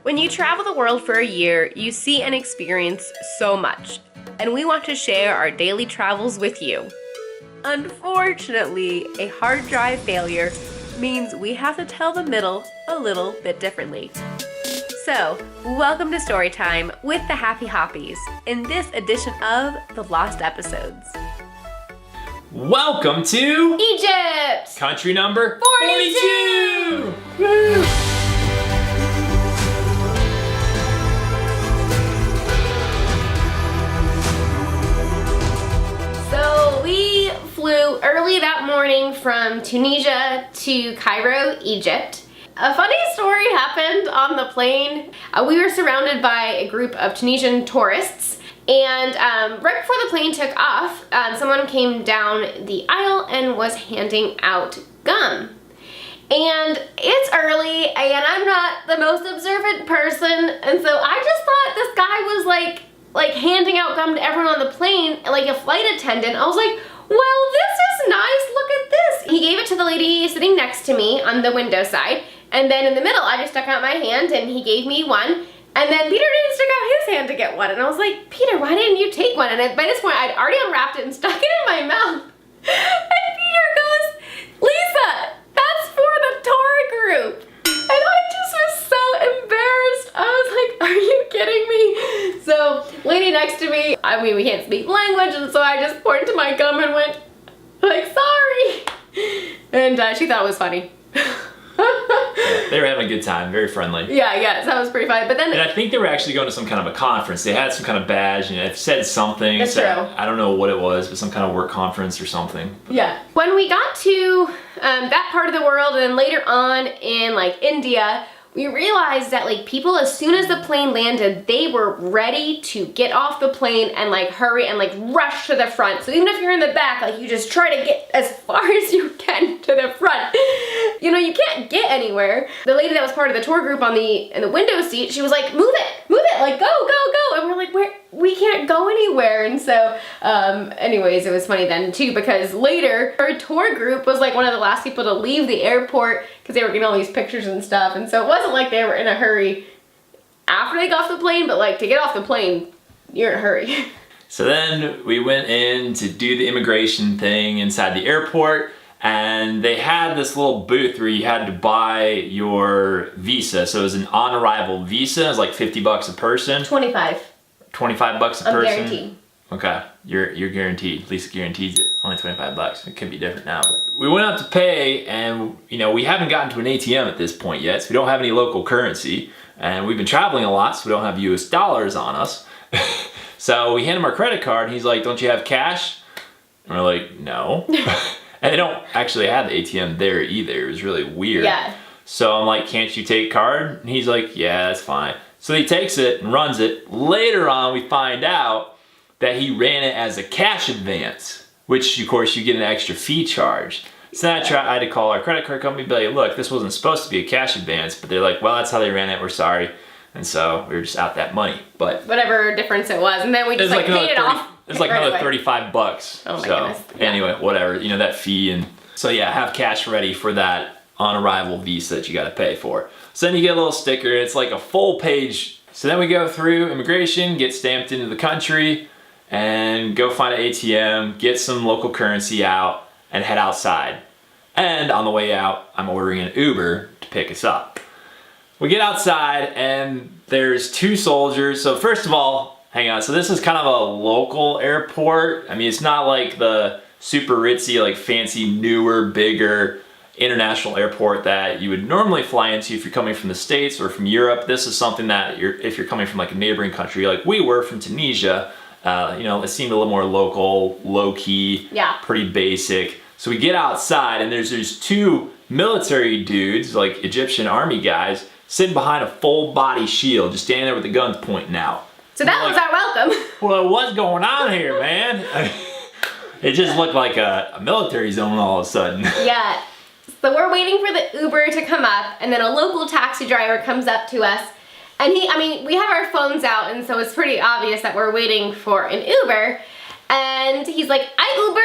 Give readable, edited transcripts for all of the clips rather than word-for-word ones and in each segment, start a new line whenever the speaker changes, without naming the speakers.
When you travel the world for a year, you see and experience so much, and we want to share our daily travels with you. Unfortunately, a hard drive failure means we have to tell the middle a little bit differently. So, welcome to Storytime with the Happy Hoppies in this edition of The Lost Episodes.
Welcome to
Egypt!
Country number
42!
42! Woo!
So we flew early that morning from Tunisia to Cairo, Egypt. A funny story happened on the plane. We were surrounded by a group of Tunisian tourists, and right before the plane took off, someone came down the aisle and was handing out gum. And it's early, and I'm not the most observant person, and so I just thought this guy was like handing out gum to everyone on the plane, like a flight attendant. I was like, well, this is nice, look at this. He gave it to the lady sitting next to me on the window side, and then in the middle, I just stuck out my hand and he gave me one. And then Peter didn't stick out his hand to get one. And I was like, Peter, why didn't you take one? And by this point, I'd already unwrapped it and stuck it in my mouth. And Peter goes, Lisa, that's for the tour group. And I just was so embarrassed. I was like, are you kidding me? So, lady next to me, I mean, we can't speak language, and so I just pointed to my gum and went, like, sorry. And she thought it was funny.
They were having a good time, very friendly.
Yeah, so that was pretty funny. But then,
and I think they were actually going to some kind of a conference. They had some kind of badge, and it said something.
That's true.
I don't know what it was, but some kind of work conference or something.
Yeah. When we got to that part of the world, and then later on in like India, we realized that like people, as soon as the plane landed, they were ready to get off the plane and like hurry and like rush to the front. So even if you're in the back, like you just try to get as far as you can to the front. You know, you can't get anywhere. The lady that was part of the tour group in the window seat, she was like, move it, like go. And we're like, we can't go anywhere. And so, anyways, it was funny then too, because later our tour group was like one of the last people to leave the airport because they were getting all these pictures and stuff. And so it wasn't like they were in a hurry after they got off the plane, but like to get off the plane, you're in a hurry.
So then we went in to do the immigration thing inside the airport, and they had this little booth where you had to buy your visa. So it was an on-arrival visa. It was like $50 a person.
25.
25 bucks a
I'm
person.
guaranteed.
Okay, you're guaranteed. Lisa guarantees it. Only 25 bucks. It could be different now. But we went up to pay, and you know we haven't gotten to an ATM at this point yet, so we don't have any local currency, and we've been traveling a lot, so we don't have US dollars on us. So we hand him our credit card, and he's like, "Don't you have cash?" And we're like, "No." And they don't actually have the ATM there either. It was really weird.
Yeah.
So I'm like, "Can't you take card?" And he's like, "Yeah, that's fine." So he takes it and runs it. Later on, we find out that he ran it as a cash advance, which of course you get an extra fee charge. So then I had to call our credit card company and be like, look, this wasn't supposed to be a cash advance, but they're like, well, that's how they ran it, we're sorry. And so we were just out that money, but
whatever difference it was, and then we just like paid it off.
It was like
right
another
away.
35 bucks.
Oh my
so
goodness. Yeah.
Anyway, whatever, you know, that fee. And so yeah, have cash ready for that on-arrival visa that you gotta pay for. So then you get a little sticker, it's like a full page. So then we go through immigration, get stamped into the country, and go find an ATM, get some local currency out, and head outside. And on the way out, I'm ordering an Uber to pick us up. We get outside, and there's two soldiers. So first of all, hang on, so this is kind of a local airport. I mean, it's not like the super ritzy, like fancy, newer, bigger international airport that you would normally fly into if you're coming from the States or from Europe. This is something that if you're coming from like a neighboring country, like we were from Tunisia, you know, it seemed a little more local, low-key,
yeah,
pretty basic. So we get outside, and there's two military dudes, like Egyptian army guys, sitting behind a full body shield, just standing there with the guns pointing out.
So that was our welcome.
Well, what's going on here, man? It just looked like a military zone all of a sudden.
Yeah. So we're waiting for the Uber to come up, and then a local taxi driver comes up to us. And we have our phones out, and so it's pretty obvious that we're waiting for an Uber. And he's like, I Uber.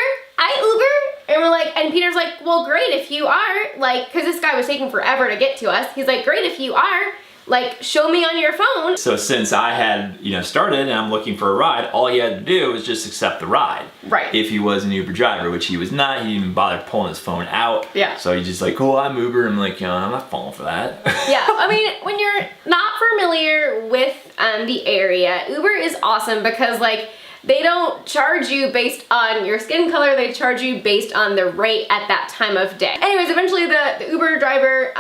And we're like, and Peter's like, well, great if you are, like, because this guy was taking forever to get to us. He's like, great if you are. like, show me on your phone.
So since I had, started and I'm looking for a ride, all he had to do was just accept the ride.
Right.
If he was an Uber driver, which he was not. He didn't even bother pulling his phone out.
Yeah.
So he's just like, cool, I'm Uber. I'm like, I'm not falling for that.
Yeah, I mean, when you're not familiar with the area, Uber is awesome because, like, they don't charge you based on your skin color, they charge you based on the rate at that time of day. Anyways, eventually the Uber driver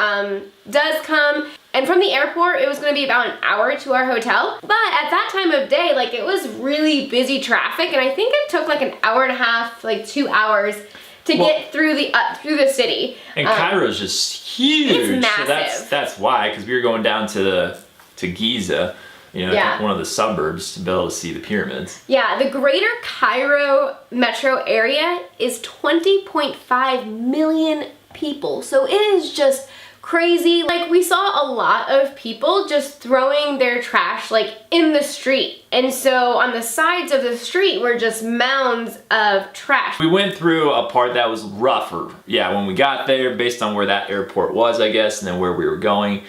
does come, and from the airport, it was gonna be about an hour to our hotel. But at that time of day, like, it was really busy traffic, and I think it took like an hour and a half, like 2 hours to get through the city.
And Cairo's just huge.
It's massive.
So that's why, because we were going down to Giza, one of the suburbs, to be able to see the pyramids.
Yeah, the greater Cairo metro area is 20.5 million people. So it is just crazy. Like, we saw a lot of people just throwing their trash like in the street. And so on the sides of the street were just mounds of trash.
We went through a part that was rougher. Yeah, when we got there, based on where that airport was, I guess, and then where we were going,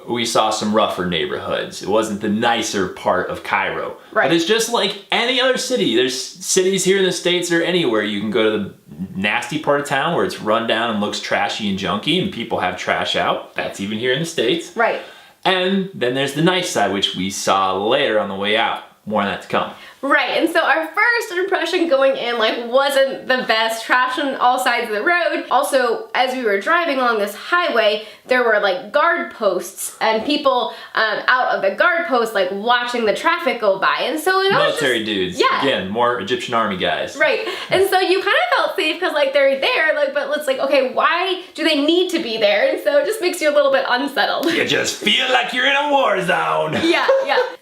we saw some rougher neighborhoods. It wasn't the nicer part of Cairo.
Right.
But it's just like any other city. There's cities here in the States or anywhere. You can go to the nasty part of town where it's run down and looks trashy and junky and people have trash out. That's even here in the States.
Right.
And then there's the nice side, which we saw later on the way out. More on that to come.
Right, and so our first impression going in, like, wasn't the best. Trash on all sides of the road. Also, as we were driving along this highway, there were like guard posts and people out of the guard posts, like, watching the traffic go by. And so it was
military dudes.
Yeah.
Again, more Egyptian army guys.
Right, and so you kind of felt safe because, like, they're there, like, but it's like, okay, why do they need to be there? And so it just makes you a little bit unsettled.
You just feel like you're in a war zone.
Yeah.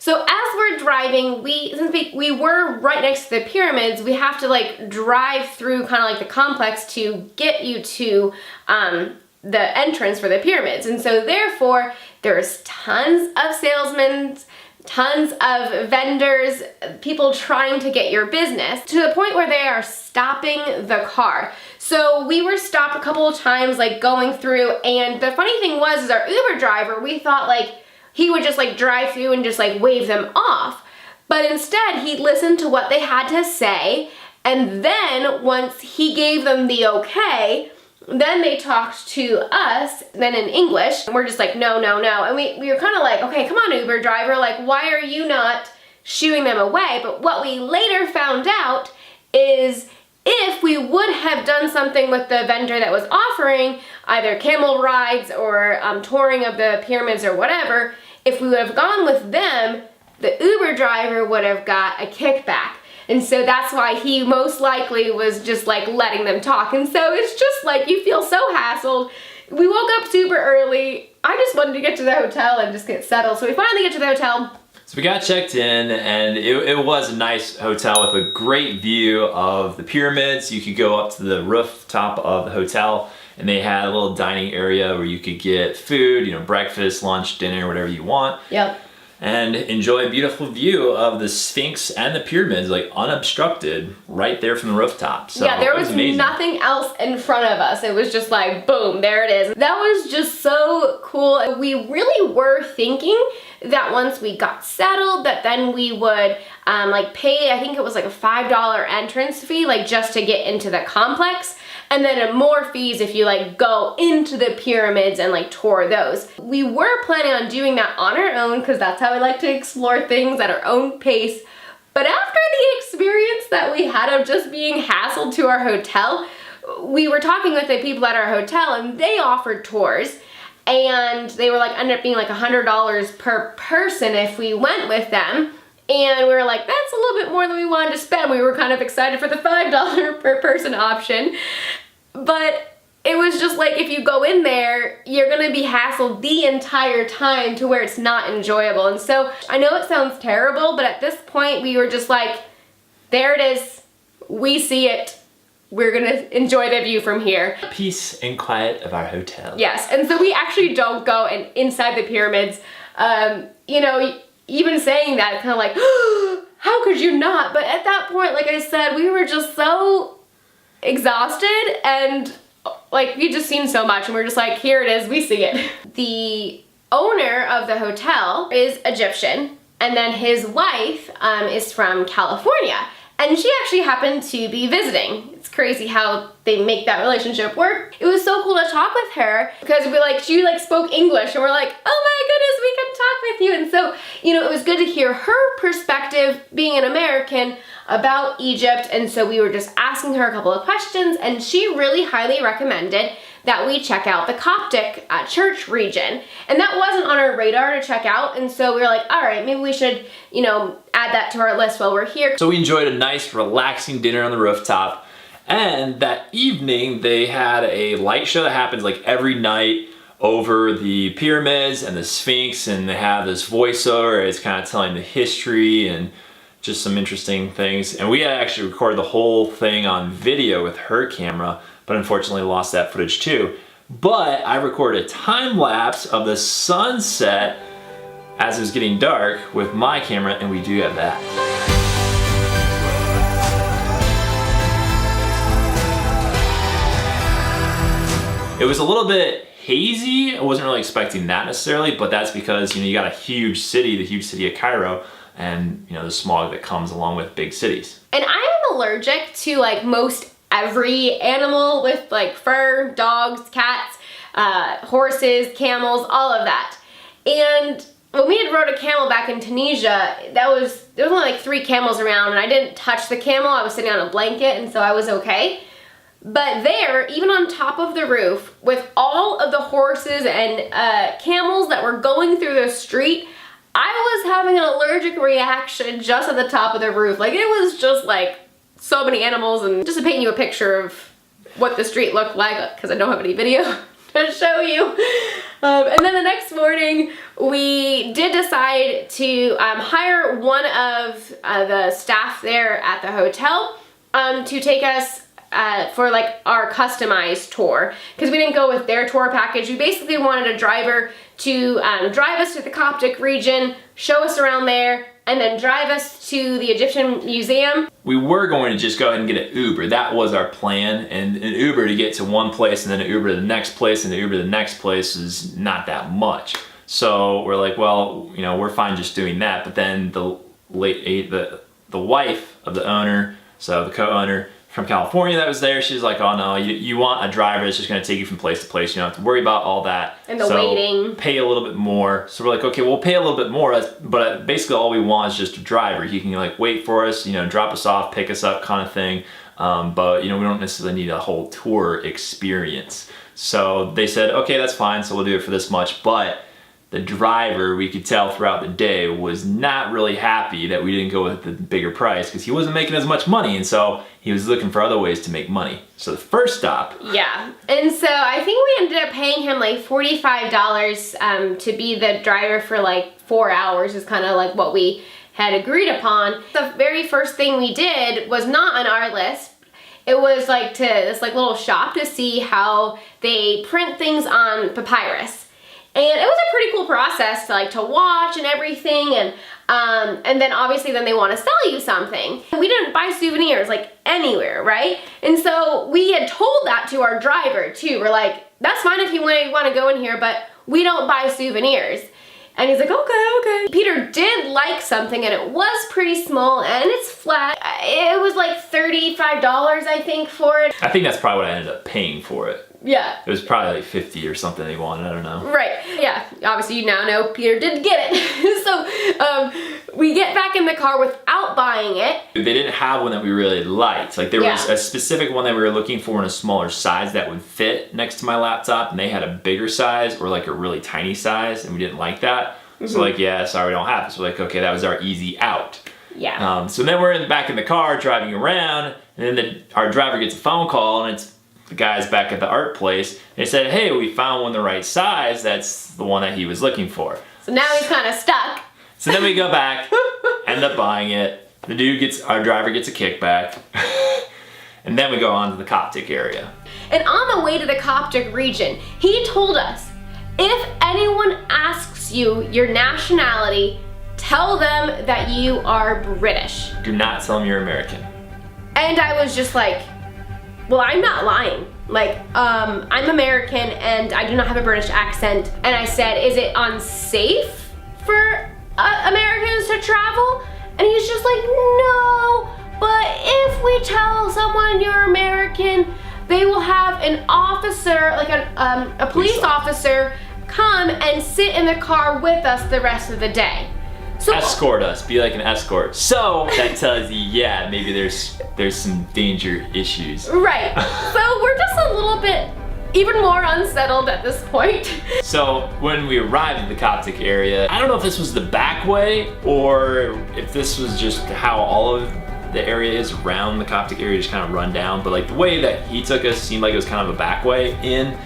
So as we're driving, since we were right next to the pyramids, we have to, like, drive through kind of like the complex to get you to the entrance for the pyramids. And so therefore, there's tons of salesmen, tons of vendors, people trying to get your business, to the point where they are stopping the car. So we were stopped a couple of times, like, going through, and the funny thing was, is our Uber driver, we thought, like, he would just, like, drive through and just, like, wave them off. But instead, he listened to what they had to say, and then once he gave them the okay, then they talked to us, then in English, and we're just like, no. And we were kind of like, okay, come on, Uber driver, like, why are you not shooing them away? But what we later found out is if we would have done something with the vendor that was offering either camel rides or touring of the pyramids or whatever, if we would have gone with them, the Uber driver would have got a kickback. And so that's why he most likely was just, like, letting them talk. And so it's just like, you feel so hassled. We woke up super early. I just wanted to get to the hotel and just get settled. So we finally get to the hotel.
So we got checked in, and it was a nice hotel with a great view of the pyramids. You could go up to the rooftop of the hotel, and they had a little dining area where you could get food, breakfast, lunch, dinner, whatever you want.
Yep.
And enjoy a beautiful view of the Sphinx and the pyramids, like, unobstructed, right there from the rooftop. So
yeah, there was
amazing.
nothing else in front of us. It was just like, boom, there it is. That was just so cool. We really were thinking that once we got settled, that then we would like pay, I think it was like a $5 entrance fee, like, just to get into the complex. And then more fees if you, like, go into the pyramids and, like, tour those. We were planning on doing that on our own because that's how we like to explore things at our own pace. But after the experience that we had of just being hassled to our hotel, we were talking with the people at our hotel and they offered tours. And they were, like, ended up being like $100 per person if we went with them. And we were like, that's a little bit more than we wanted to spend. We were kind of excited for the $5 per person option. But it was just like, if you go in there, you're gonna be hassled the entire time to where it's not enjoyable. And so I know it sounds terrible, but at this point we were just like, there it is, we see it. We're gonna enjoy the view from here.
Peace and quiet of our hotel.
Yes, and so we actually don't go inside the pyramids. Even saying that, kind of like, how could you not? But at that point, like I said, we were just so exhausted and, like, we just seen so much and we're just like, here it is, we see it. The owner of the hotel is Egyptian, and then his wife is from California. And she actually happened to be visiting. It's crazy how they make that relationship work. It was so cool to talk with her because she spoke English and we're like, oh my goodness, we can talk with you. And so, it was good to hear her perspective being an American about Egypt. And so we were just asking her a couple of questions, and she really highly recommended that we check out the Coptic church region. And that wasn't on our radar to check out. And so we were like, all right, maybe we should, add that to our list while we're here.
So we enjoyed a nice relaxing dinner on the rooftop. And that evening they had a light show that happens like every night over the pyramids and the Sphinx. And they have this voiceover. It's kind of telling the history and just some interesting things. And we had actually recorded the whole thing on video with her camera, but unfortunately lost that footage too. But I recorded a time lapse of the sunset as it was getting dark with my camera, and we do have that. It was a little bit hazy. I wasn't really expecting that necessarily, but that's because you got a huge city, the huge city of Cairo, and the smog that comes along with big cities. And
I am allergic to most every animal with fur, dogs, cats, horses, camels, all of that. And when we had rode a camel back in Tunisia, there was only 3 camels around, and I didn't touch the camel. I was sitting on a blanket, and so I was okay. But there, even on top of the roof, with all of the horses and camels that were going through the street, I was having an allergic reaction just at the top of the roof. It was just so many animals. And just to paint you a picture of what the street looked like, because I don't have any video to show you. And then the next morning, we did decide to hire one of the staff there at the hotel to take us for our customized tour, because we didn't go with their tour package. We basically wanted a driver to drive us to the Coptic region, show us around there, and then drive us to the Egyptian museum.
We were going to just go ahead and get an Uber. That was our plan. And an Uber to get to one place, and then an Uber to the next place, and an Uber to the next place is not that much. So we're like, well, we're fine just doing that. But then the wife of the owner, so the co-owner from California that was there, she's like, oh no, you want a driver that's just gonna take you from place to place. You don't have to worry about all that.
And the waiting.
Pay a little bit more. So we're like, okay, we'll pay a little bit more, but basically all we want is just a driver. He can wait for us, drop us off, pick us up kind of thing. But we don't necessarily need a whole tour experience. So they said, okay, that's fine. So we'll do it for this much. But the driver, we could tell throughout the day, was not really happy that we didn't go with the bigger price, because he wasn't making as much money, and so he was looking for other ways to make money. So the first stop.
Yeah, and so I think we ended up paying him $45 to be the driver for 4 hours is kind of what we had agreed upon. The very first thing we did was not on our list. It was to this little shop to see how they print things on papyrus. And it was a pretty cool process to watch and everything, and then obviously then they want to sell you something. We didn't buy souvenirs anywhere, right? And so we had told that to our driver too. We're like, that's fine if you want to go in here, but we don't buy souvenirs. And he's like, okay. Peter did like something, and it was pretty small, and it's flat. It was $35, I think, for it.
I think that's probably what I ended up paying for it.
Yeah.
It was probably 50 or something they wanted, I don't know.
Right, yeah. Obviously you now know Peter did get it. So we get back in the car without buying it.
They didn't have one that we really liked. There was a specific one that we were looking for in a smaller size that would fit next to my laptop, and they had a bigger size or a really tiny size, and we didn't like that. Mm-hmm. So yeah, sorry, we don't have it. So okay, that was our easy out.
Yeah.
So then we're back in the car driving around, and then our driver gets a phone call, and it's the guys back at the art place. They said, hey, we found one the right size. That's the one that he was looking for.
So now he's kind of stuck.
So then we go back, end up buying it. Our driver gets a kickback. And then we go on to the Coptic area.
And on the way to the Coptic region, he told us, if anyone asks you your nationality, tell them that you are British.
Do not tell them you're American.
And I was just like, well, I'm not lying. like, I'm American and I do not have a British accent. And I said, is it unsafe for Americans to travel? And he's just like, no, but if we tell someone you're American, they will have an officer, like a police officer, come and sit in the car with us the rest of the day. So,
escort us, be like an escort. So that tells you, yeah, maybe there's some danger issues.
Right. So we're just a little bit even more unsettled at this point.
So when we arrived at the Coptic area, I don't know if this was the back way or if this was just how all of the area is around the Coptic area, just kind of run down. But like the way that he took us seemed like it was kind of a back way in.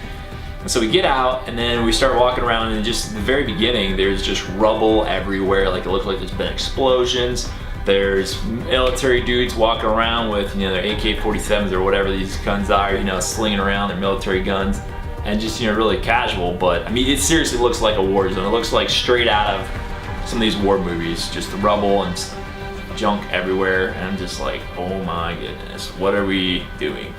And so we get out and then we start walking around, and just at the very beginning, there's just rubble everywhere. Like it looked like there's been explosions. There's military dudes walking around with, you know, their AK-47s or whatever these guns are, you know, slinging around their military guns, and just, you know, really casual. But I mean, it seriously looks like a war zone. It looks like straight out of some of these war movies, just the rubble and junk everywhere. And I'm just like, oh my goodness, what are we doing?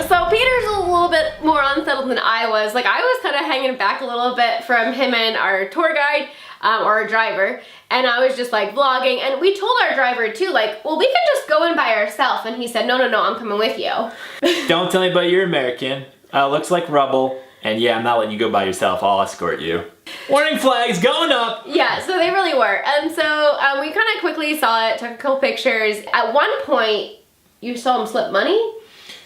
So Peter's a little bit more unsettled than I was. Like I was kind of hanging back a little bit from him and our tour guide, or our driver, and I was just like vlogging, and we told our driver too, like, well, we can just go in by ourselves, and he said, no, I'm coming with you.
Don't tell anybody you're American. Looks like rubble, and yeah, I'm not letting you go by yourself. I'll escort you. Warning flags going up.
Yeah, so they really were. And so we kind of quickly saw it, took a couple pictures. At one point, you saw him slip money?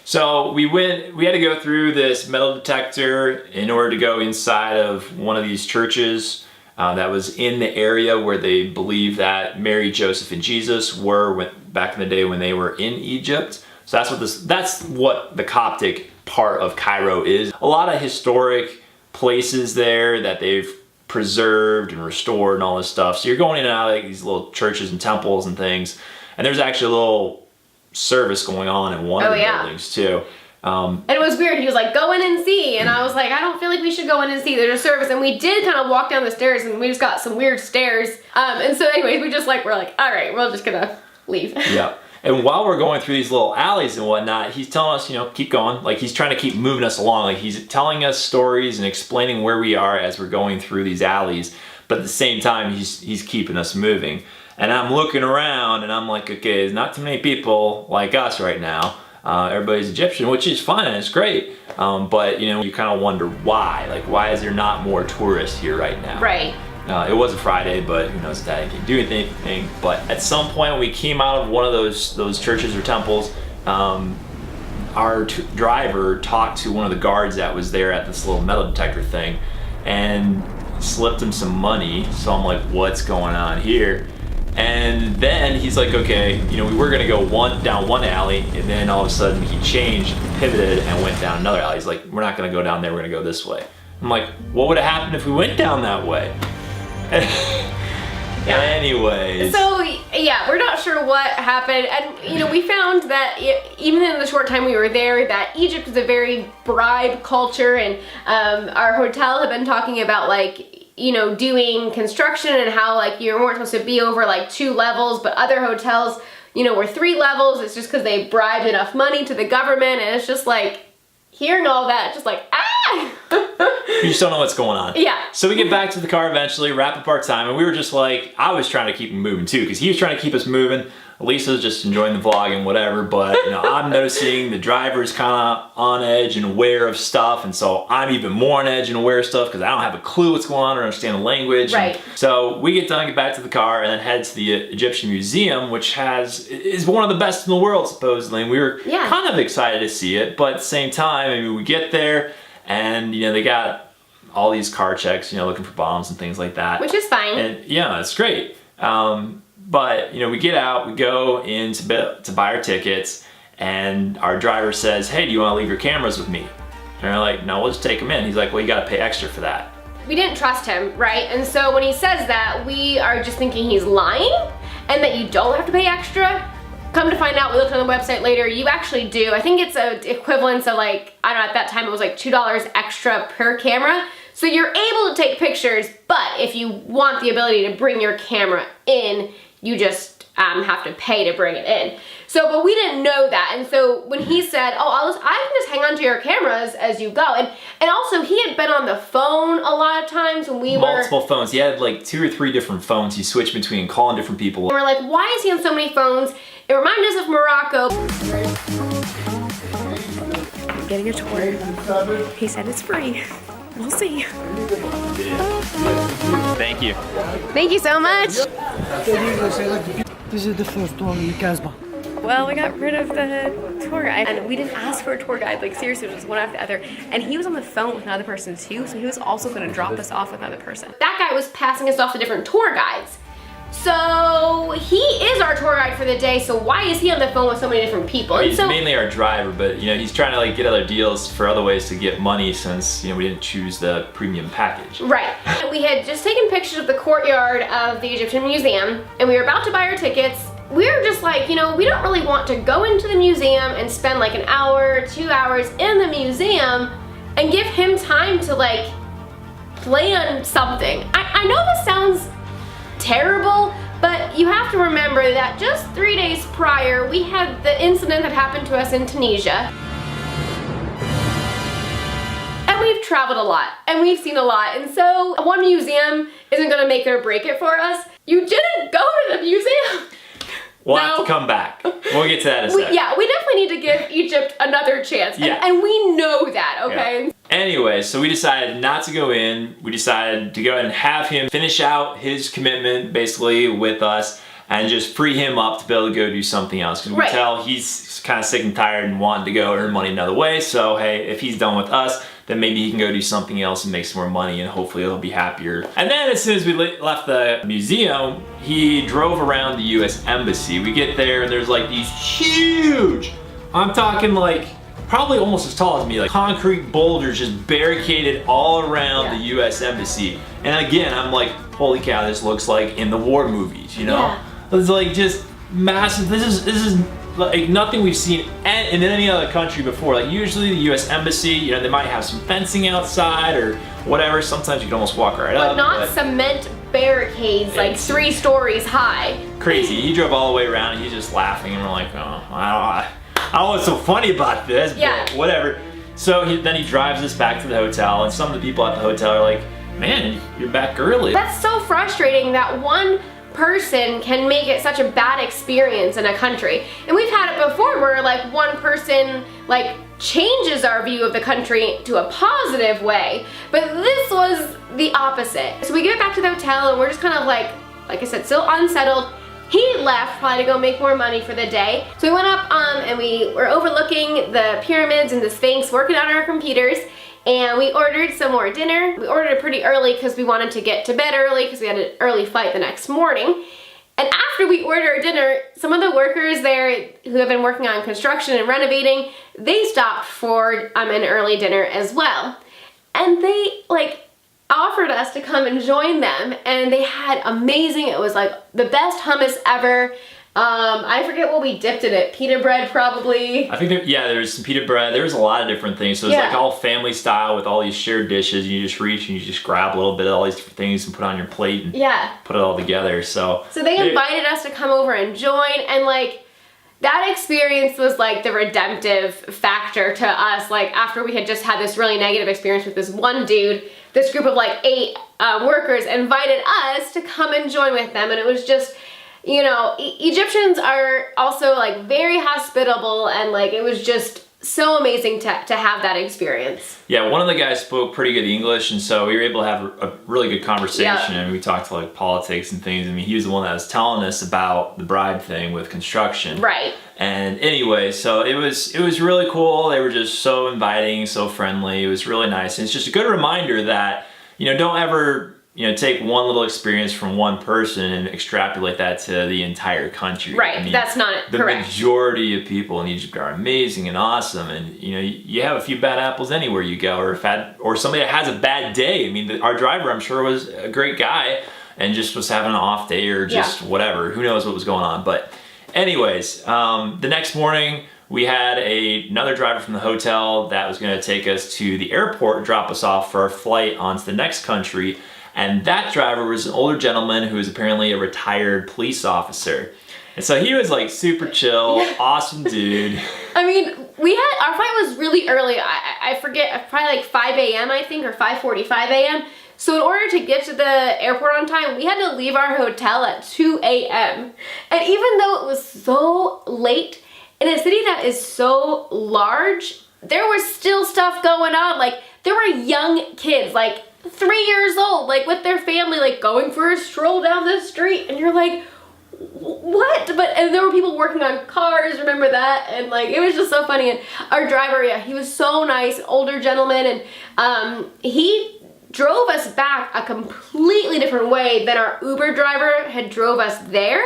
So we had to go through this metal detector in order to go inside of one of these churches that was in the area where they believe that Mary, Joseph, and Jesus were back in the day when they were in Egypt. So that's what the Coptic part of Cairo is. A lot of historic places there that they've preserved and restored and all this stuff. So you're going in and out of like these little churches and temples and things, and there's actually a little service going on in one of the buildings too.
And it was weird. He was like, go in and see. And I was like, I don't feel like we should go in and see. There's a service. And we did kind of walk down the stairs, and we just got some weird stares. And so anyways, we're like, all right, we're just gonna leave.
Yeah. And while we're going through these little alleys and whatnot, he's telling us, you know, keep going. Like he's trying to keep moving us along. Like he's telling us stories and explaining where we are as we're going through these alleys. But at the same time, he's keeping us moving. And I'm looking around and I'm like, okay, there's not too many people like us right now. Everybody's Egyptian, which is fine and it's great. But you know, you kind of wonder why. Like, why is there not more tourists here right now?
Right.
It was a Friday, but who knows if that can do anything. But at some point when we came out of one of those churches or temples, our driver talked to one of the guards that was there at this little metal detector thing and slipped him some money. So I'm like, what's going on here? And then he's like, okay, you know, we were gonna go down one alley, and then all of a sudden he changed, pivoted, and went down another alley. He's like, we're not gonna go down there, we're gonna go this way. I'm like, what would have happened if we went down that way? Anyways.
So yeah, we're not sure what happened, and you know, we found that even in the short time we were there, that Egypt is a very bribe culture, and our hotel had been talking about like, you know, doing construction and how like you weren't supposed to be over like 2 levels, but other hotels, you know, were 3 levels. It's just because they bribed enough money to the government, and it's just like hearing all that, just like
You just don't know what's going on.
Yeah.
So we get back to the car eventually, wrap up our time, and we were just like, I was trying to keep him moving too, because he was trying to keep us moving. Lisa's just enjoying the vlog and whatever, but you know, I'm noticing the driver's kind of on edge and aware of stuff, and so I'm even more on edge and aware of stuff because I don't have a clue what's going on or understand the language.
Right.
And so we get done, get back to the car, and then head to the Egyptian Museum, which is one of the best in the world supposedly, and we were kind of excited to see it, but at the same time, I mean, we get there, and you know, they got all these car checks, you know, looking for bombs and things like that.
Which is fine.
And yeah, it's great. But you know, we get out, we go in to buy our tickets, and our driver says, hey, do you want to leave your cameras with me? And we're like, no, we'll just take them in. He's like, well, you got to pay extra for that.
We didn't trust him, right? And so when he says that, we are just thinking he's lying and that you don't have to pay extra. Come to find out, we looked on the website later, you actually do. I think it's an equivalent of like, I don't know, at that time it was like $2 extra per camera. So you're able to take pictures, but if you want the ability to bring your camera in, you just have to pay to bring it in. So, but we didn't know that. And so when he said, oh, I can just hang on to your cameras as you go. And also he had been on the phone a lot of times when we
Multiple phones. He had like 2 or 3 different phones. He switched between calling different people.
And we're like, why is he on so many phones? It reminded us of Morocco. Getting a tour. He said it's free. We'll see.
Thank you.
Thank you so much.
This is the first one in Casbah.
Well, we got rid of the tour guide, and we didn't ask for a tour guide. Like, seriously, it was just one after the other. And he was on the phone with another person too, so he was also going to drop us off with another person. That guy was passing us off to different tour guides. So he is our tour guide for the day, so why is he on the phone with so many different people?
He's mainly our driver, but you know, he's trying to like get other deals for other ways to get money since, you know, we didn't choose the premium package.
Right. We had just taken pictures of the courtyard of the Egyptian Museum, and we were about to buy our tickets. We were just like, you know, we don't really want to go into the museum and spend like an hour, 2 hours in the museum and give him time to like plan something. I know this sounds terrible, but you have to remember that just 3 days prior, we had the incident that happened to us in Tunisia. And we've traveled a lot, and we've seen a lot, and so one museum isn't gonna make it or break it for us. You didn't go to the museum.
We'll have to come back. We'll get to that in a second.
Yeah, we definitely need to give Egypt another chance,
Yeah.
and we know that, okay?
Yeah. Anyway, so we decided not to go in. We decided to go ahead and have him finish out his commitment basically with us and just free him up to be able to go do something else. Because we
Right.
tell he's kind of sick and tired and wanting to go earn money another way. So hey, if he's done with us, then maybe he can go do something else and make some more money and hopefully he'll be happier. And then as soon as we left the museum, he drove around the US Embassy. We get there and there's like these huge, I'm talking like probably almost as tall as me, like concrete boulders just barricaded all around the US Embassy. And again, I'm like, holy cow, this looks like in the war movies, you know?
Yeah.
It's like just massive, this is like nothing we've seen in any other country before. Like usually the US Embassy, you know, they might have some fencing outside or whatever. Sometimes you can almost walk right up.
But not cement barricades like 3 stories high.
Crazy. He drove all the way around and he's just laughing and we're like, oh, I don't know what's so funny about this, but whatever. So then he drives us back to the hotel and some of the people at the hotel are like, man, you're back early.
That's so frustrating that one person can make it such a bad experience in a country. And we've had it before where like one person like changes our view of the country to a positive way, but this was the opposite. So we get back to the hotel and we're just kind of like I said, still unsettled. He left probably to go make more money for the day. So we went up and we were overlooking the pyramids and the Sphinx, working on our computers. And we ordered some more dinner. We ordered it pretty early because we wanted to get to bed early because we had an early flight the next morning. And after we ordered our dinner, some of the workers there who have been working on construction and renovating, they stopped for an early dinner as well. And they like offered us to come and join them. And they had amazing, it was like the best hummus ever. I forget what we dipped in it. Pita bread, probably.
I think there's some pita bread. There was a lot of different things. So it's like all family style with all these shared dishes. And you just reach and you just grab a little bit of all these different things and put it on your plate and put it all together. So
they invited us to come over and join, and like that experience was like the redemptive factor to us. Like after we had just had this really negative experience with this one dude, this group of like 8 workers invited us to come and join with them, and it was just, you know, Egyptians are also like very hospitable, and like it was just so amazing to have that experience.
Yeah, one of the guys spoke pretty good English, and so we were able to have a really good conversation, and we talked to like politics and things. I mean, he was the one that was telling us about the bribe thing with construction.
Right.
And anyway, so it was really cool. They were just so inviting, so friendly. It was really nice. And it's just a good reminder that, you know, don't ever, you know, take one little experience from one person and extrapolate that to the entire country.
Right,
I mean,
that's not
the
correct.
majority of people in Egypt are amazing and awesome, and you know, you have a few bad apples anywhere you go, or somebody that has a bad day. I mean, our driver, I'm sure, was a great guy and just was having an off day or just whatever. Who knows what was going on? But anyways, the next morning we had another driver from the hotel that was going to take us to the airport, drop us off for our flight onto the next country. And that driver was an older gentleman who was apparently a retired police officer. And so he was like super chill, awesome dude.
I mean, our flight was really early. I forget, probably like 5 a.m. I think, or 5:45 a.m. So in order to get to the airport on time, we had to leave our hotel at 2 a.m. And even though it was so late, in a city that is so large, there was still stuff going on. Like, there were young kids, like 3 years old, like with their family, like going for a stroll down the street. And you're like, what? And there were people working on cars, remember that? And like, it was just so funny. And our driver, yeah, he was so nice, older gentleman. And he drove us back a completely different way than our Uber driver had drove us there.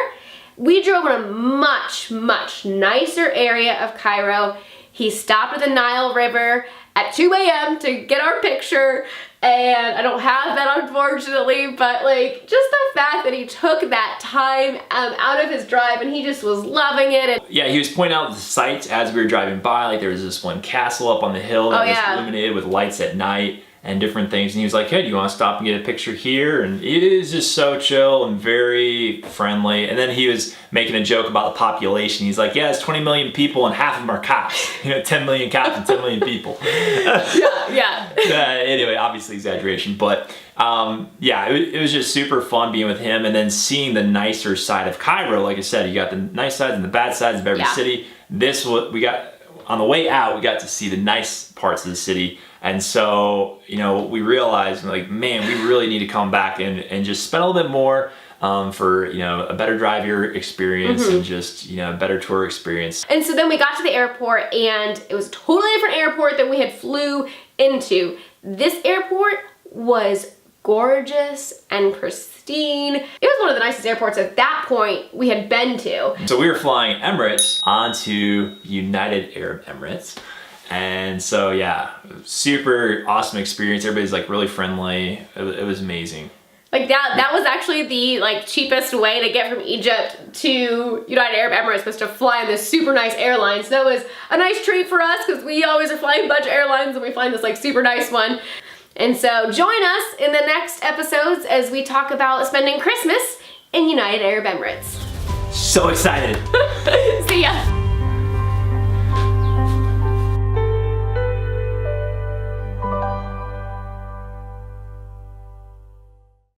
We drove in a much, much nicer area of Cairo. He stopped at the Nile River at 2 a.m. to get our picture, and I don't have that unfortunately, but like, just the fact that he took that time out of his drive and he just was loving it. And
yeah, he was pointing out the sights as we were driving by. Like, there was this one castle up on the hill that was illuminated with lights at night and different things. And he was like, hey, do you want to stop and get a picture here? And it is just so chill and very friendly. And then he was making a joke about the population. He's like, yeah, it's 20 million people and half of them are cops. 10 million cops and 10 million people.
yeah.
Anyway, obviously exaggeration, but yeah, it was just super fun being with him, and then seeing the nicer side of Cairo. Like I said, you got the nice sides and the bad sides of every city. This, what we got on the way out, we got to see the nice parts of the city. And so, we realized, like, man, we really need to come back and just spend a little bit more for, a better driver experience and just, a better tour experience.
And so then we got to the airport, and it was a totally different airport than we had flew into. This airport was gorgeous and pristine. It was one of the nicest airports at that point we had been to.
So we were flying Emirates onto United Arab Emirates. And so, yeah, super awesome experience. Everybody's like really friendly. It was amazing.
Like that was actually the cheapest way to get from Egypt to United Arab Emirates, was to fly in this super nice airline. So that was a nice treat for us, because we always are flying budget airlines and we find this super nice one. And so join us in the next episodes as we talk about spending Christmas in United Arab Emirates.
So excited.
See ya.